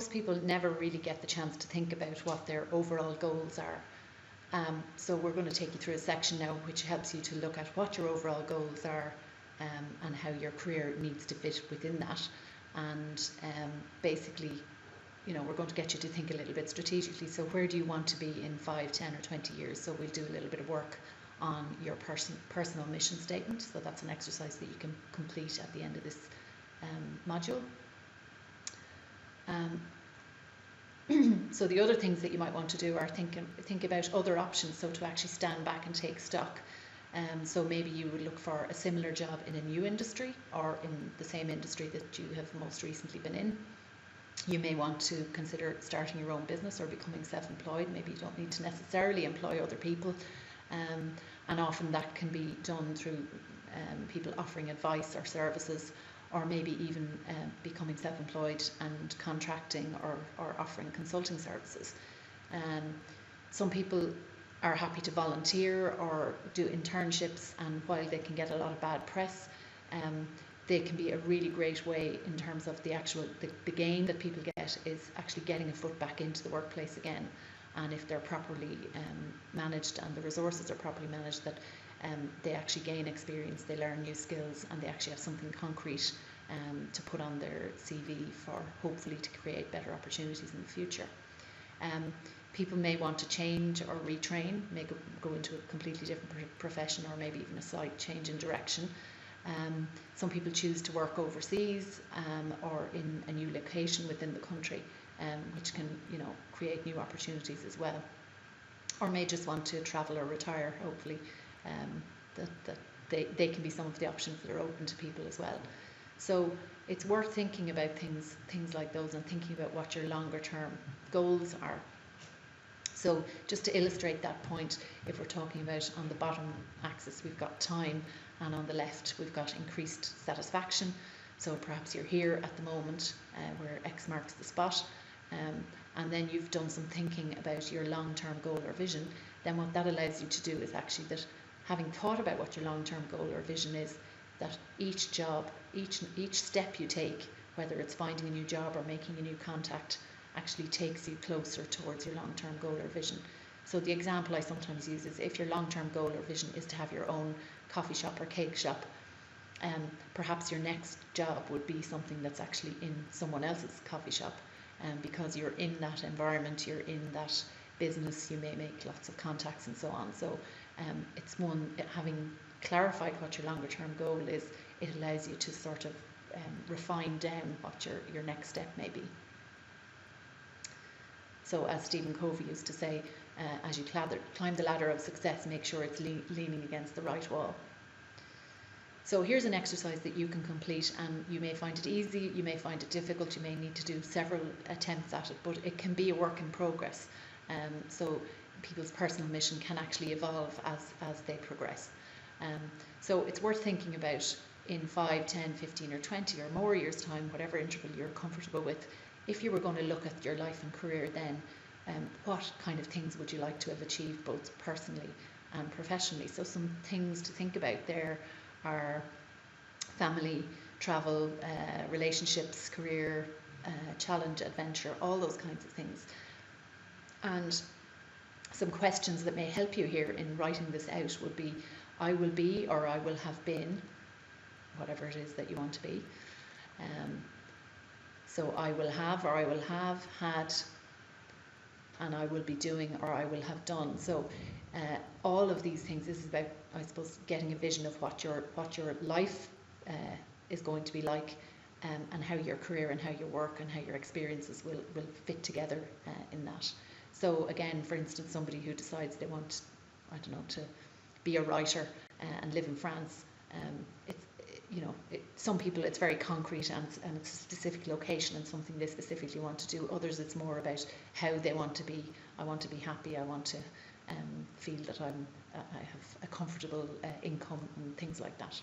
most people never really get the chance to think about what their overall goals are. So we're going to take you through a section now which helps you to look at what your overall goals are, and how your career needs to fit within that. And basically, you know, we're going to get you to think a little bit strategically. So where do you want to be in 5, 10 or 20 years? So we'll do a little bit of work on your personal mission statement. So that's an exercise that you can complete at the end of this module. So the other things that you might want to do are think about other options, so to actually stand back and take stock. So maybe you would look for a similar job in a new industry or in the same industry that you have most recently been in. You may want to consider starting your own business or becoming self-employed. Maybe you don't need to necessarily employ other people, and often that can be done through people offering advice or services, or maybe even becoming self-employed and contracting or offering consulting services. Some people are happy to volunteer or do internships, and while they can get a lot of bad press, they can be a really great way in terms of the gain that people get is actually getting a foot back into the workplace again. And if they're properly managed and the resources are properly managed, that they actually gain experience, they learn new skills, and they actually have something concrete to put on their CV for hopefully to create better opportunities in the future. People may want to change or retrain, may go into a completely different profession, or maybe even a slight change in direction. Some people choose to work overseas or in a new location within the country, which can, you know, create new opportunities as well. Or may just want to travel or retire, hopefully. They can be some of the options that are open to people as well. So it's worth thinking about things like those, and thinking about what your longer term goals are. So just to illustrate that point, if we're talking about on the bottom axis we've got time, and on the left we've got increased satisfaction. So perhaps you're here at the moment where X marks the spot, and then you've done some thinking about your long-term goal or vision. Then what that allows you to do is actually that, having thought about what your long-term goal or vision is, that each job, each step you take, whether it's finding a new job or making a new contact, actually takes you closer towards your long-term goal or vision. So the example I sometimes use is, if your long-term goal or vision is to have your own coffee shop or cake shop, perhaps your next job would be something that's actually in someone else's coffee shop, because you're in that environment, you're in that business, you may make lots of contacts and so on. So it's having clarified what your longer term goal is, it allows you to sort of refine down what your next step may be. So as Stephen Covey used to say, as you climb the ladder of success, make sure it's leaning against the right wall. So here's an exercise that you can complete, and you may find it easy, you may find it difficult, you may need to do several attempts at it, but it can be a work in progress. So people's personal mission can actually evolve as they progress. So it's worth thinking about in 5, 10, 15 or 20 or more years' time, whatever interval you're comfortable with. If you were going to look at your life and career then, what kind of things would you like to have achieved both personally and professionally? So some things to think about there are family, travel, relationships, career, challenge, adventure, all those kinds of things. And some questions that may help you here in writing this out would be, I will be, or I will have been, whatever it is that you want to be. So I will have, or I will have had, and I will be doing, or I will have done. So all of these things, this is about, I suppose, getting a vision of what your life is going to be like, and how your career and how your work and how your experiences will fit together in that. So again, for instance, somebody who decides they want, I don't know, to be a writer and live in France, some people it's very concrete and it's a specific location and something they specifically want to do. Others it's more about how they want to be. I want to be happy. I want to feel that I have a comfortable income and things like that.